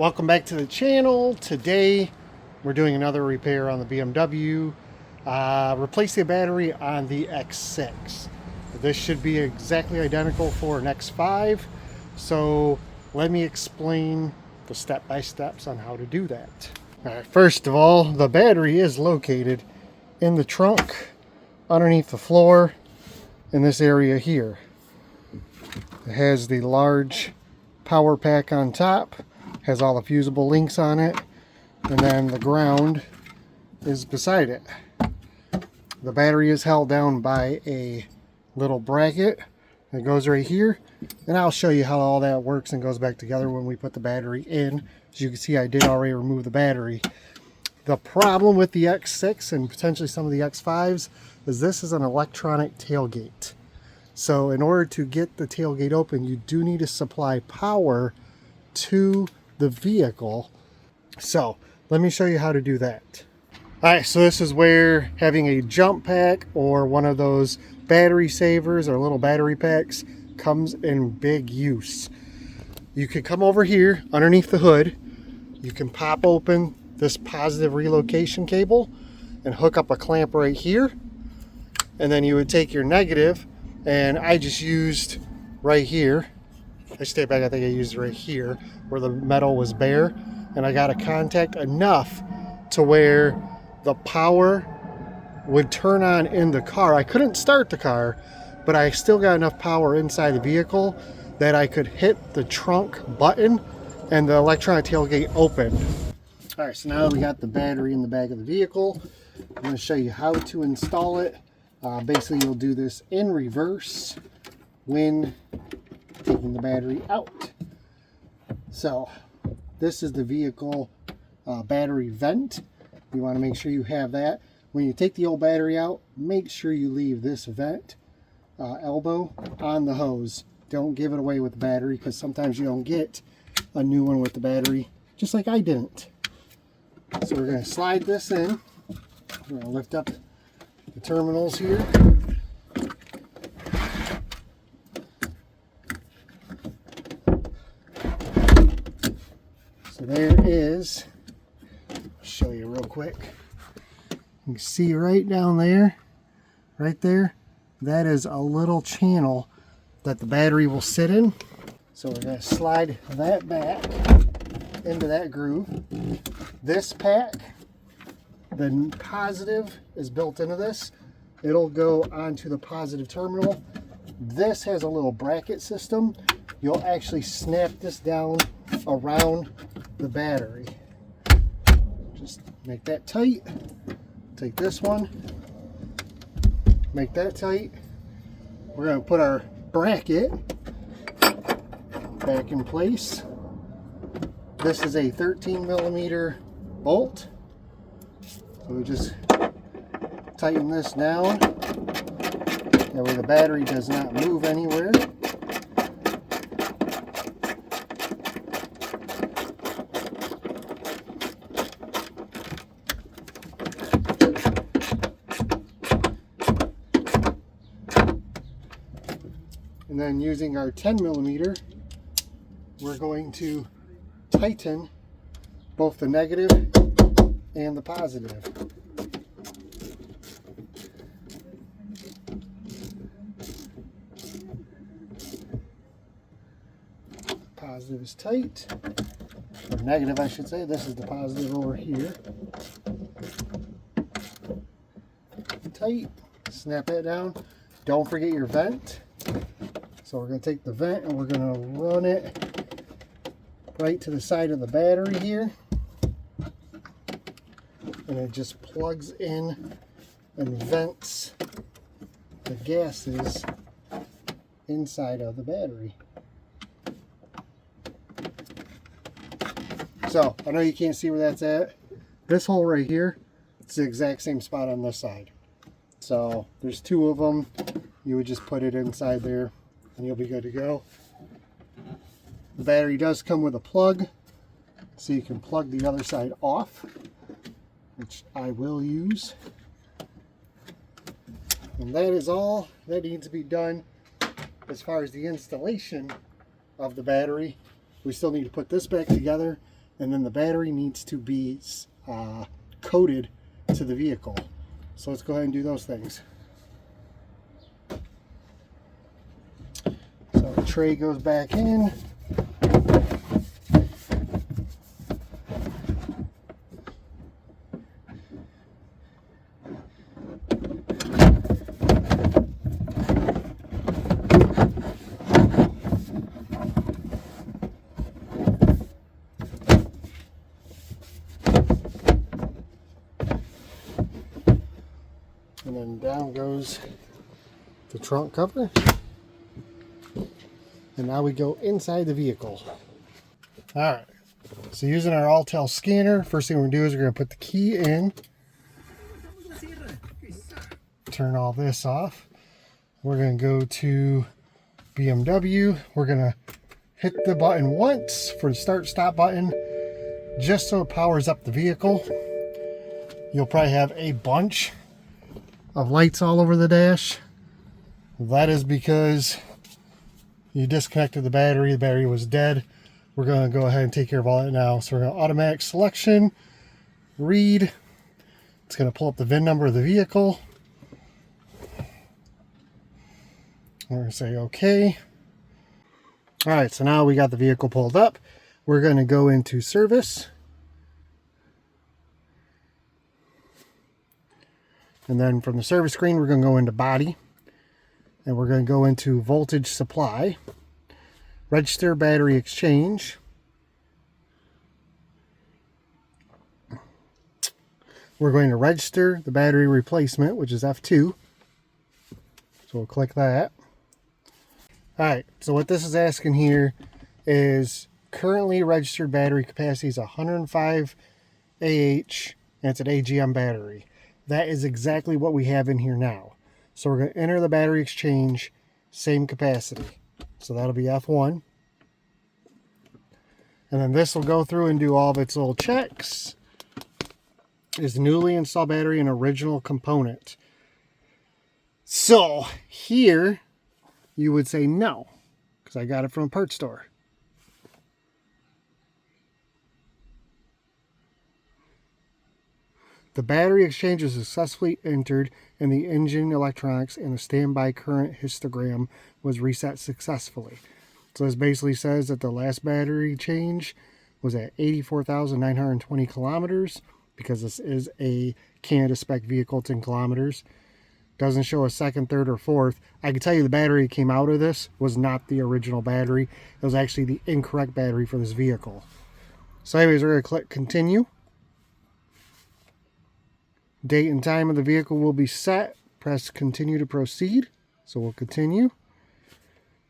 Welcome back to the channel. Today we're doing another repair on the BMW. Replacing a battery on the X6. This should be exactly identical for an X5. So let me explain the step-by-steps on how to do that. All right, first of all, the battery is located in the trunk underneath the floor in this area here. It has the large power pack on top, has all the fusible links on it, and then the ground is beside it. The battery is held down by a little bracket that goes right here, and I'll show you how all that works and goes back together when we put the battery in. As you can see, I did already remove the battery. The problem with the X6 and potentially some of the X5s is this is an electronic tailgate. So in order to get the tailgate open, you do need to supply power to the vehicle. So let me show you how to do that. All right, so this is where having a jump pack or one of those battery savers or little battery packs comes in big use. You can come over here underneath the hood. You can pop open this positive relocation cable and hook up a clamp right here. And then you would take your negative, and I just used right here. I stay back, I think I used right here where the metal was bare, and I got a contact enough to where the power would turn on in the car. I couldn't start the car, but I still got enough power inside the vehicle that I could hit the trunk button and the electronic tailgate opened. All right, so now we got the battery in the back of the vehicle. I'm going to show you how to install it. Basically, you'll do this in reverse when taking the battery out. So this is the vehicle battery vent. You want to make sure you have that. When you take the old battery out, make sure you leave this vent elbow on the hose. Don't give it away with the battery, because sometimes you don't get a new one with the battery, just like I didn't. So we're going to slide this in. We're going to lift up the terminals here. So there is, I'll show you real quick. You can see right down there, right there, that is a little channel that the battery will sit in. So we're going to slide that back into that groove. This pack, the positive is built into this. It'll go onto the positive terminal. This has a little bracket system. You'll actually snap this down around the battery. Just make that tight. Take this one, make that tight. We're going to put our bracket back in place. This is a 13mm bolt. So we just tighten this down. That way the battery does not move anywhere. And then using our 10mm, we're going to tighten both the negative and the positive. Positive is tight, or negative I should say. This is the positive over here. Tight, snap that down. Don't forget your vent. So we're going to take the vent and we're going to run it right to the side of the battery here. And it just plugs in and vents the gases inside of the battery. So I know you can't see where that's at. This hole right here, it's the exact same spot on this side. So there's two of them. You would just put it inside there and you'll be good to go. The battery does come with a plug, so you can plug the other side off, which I will use. And that is all that needs to be done as far as the installation of the battery. We still need to put this back together and then the battery needs to be coded to the vehicle. So let's go ahead and do those things. So the tray goes back in. And then down goes the trunk cover. And now we go inside the vehicle. Alright, so using our Autel scanner, first thing we're going to do is we're going to put the key in. Turn all this off. We're going to go to BMW. We're going to hit the button once for the start-stop button, just so it powers up the vehicle. You'll probably have a bunch of lights all over the dash. That is because you disconnected the battery was dead. We're going to go ahead and take care of all that now. So we're going to automatic selection, read. It's going to pull up the VIN number of the vehicle. We're going to say okay. All right, so now we got the vehicle pulled up. We're going to go into service. And then from the service screen, we're going to go into body. And we're going to go into voltage supply. Register battery exchange. We're going to register the battery replacement, which is F2. So we'll click that. Alright, so what this is asking here is currently registered battery capacity is 105 AH, and it's an AGM battery. That is exactly what we have in here now. So we're going to enter the battery exchange, same capacity. So that'll be F1. And then this will go through and do all of its little checks. Is newly installed battery an original component? So here you would say no, because I got it from a parts store. The battery exchange is successfully entered in the engine electronics and the standby current histogram was reset successfully. So this basically says that the last battery change was at 84,920 kilometers, because this is a Canada spec vehicle, it's in kilometers. Doesn't show a second, third, or fourth. I can tell you the battery that came out of this was not the original battery. It was actually the incorrect battery for this vehicle. So anyways, we're going to click continue. Date and time of the vehicle will be set. Press continue to proceed. So we'll continue.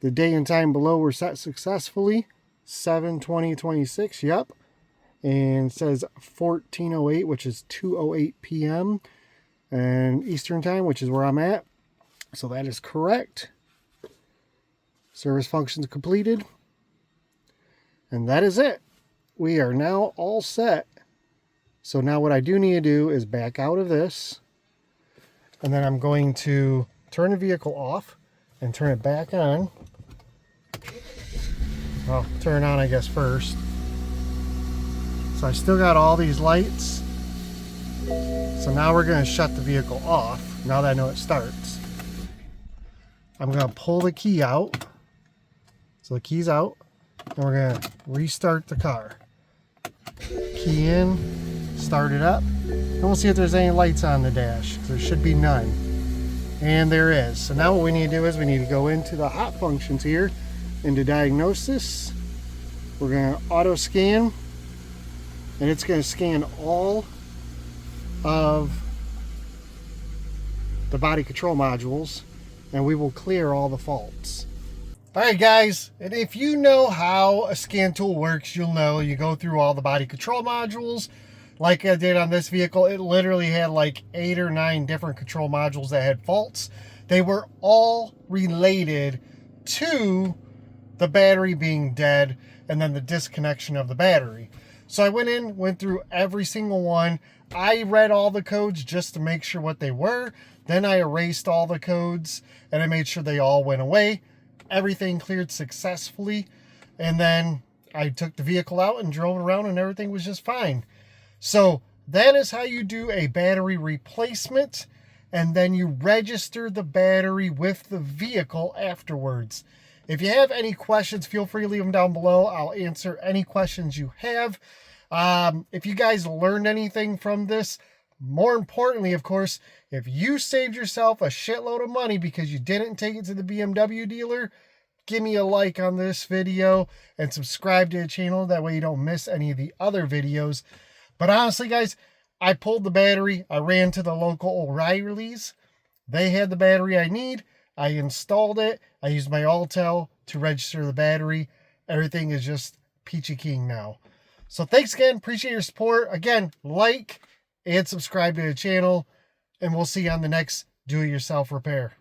The date and time below were set successfully. 7/20/26, yep. And it says 14:08, which is 2:08 p.m. and Eastern time, which is where I'm at. So that is correct. Service functions completed. And that is it. We are now all set. So now what I do need to do is back out of this. And then I'm going to turn the vehicle off and turn it back on. Well, turn it on, I guess, first. So I still got all these lights. So now we're going to shut the vehicle off, now that I know it starts. I'm going to pull the key out. So the key's out. And we're going to restart the car. Key in, start it up. And we'll see if there's any lights on the dash. There should be none. And there is. So now what we need to do is we need to go into the hot functions here, into Diagnosis. We're going to auto scan. And it's going to scan all of the body control modules, and we will clear all the faults. Alright guys, and if you know how a scan tool works, you'll know you go through all the body control modules. Like I did on this vehicle, it literally had like 8 or 9 different control modules that had faults. They were all related to the battery being dead and then the disconnection of the battery. So I went through every single one. I read all the codes just to make sure what they were. Then I erased all the codes and I made sure they all went away. Everything cleared successfully. And then I took the vehicle out and drove around and everything was just fine. So that is how you do a battery replacement, and then you register the battery with the vehicle afterwards. If you have any questions, feel free to leave them down below. I'll answer any questions you have. If you guys learned anything from this, more importantly, of course, if you saved yourself a shitload of money because you didn't take it to the BMW dealer, give me a like on this video and subscribe to the channel. That way you don't miss any of the other videos. But honestly, guys, I pulled the battery. I ran to the local O'Reilly's. They had the battery I need. I installed it. I used my Autel to register the battery. Everything is just peachy keen now. So thanks again. Appreciate your support. Again, like and subscribe to the channel. And we'll see you on the next do-it-yourself repair.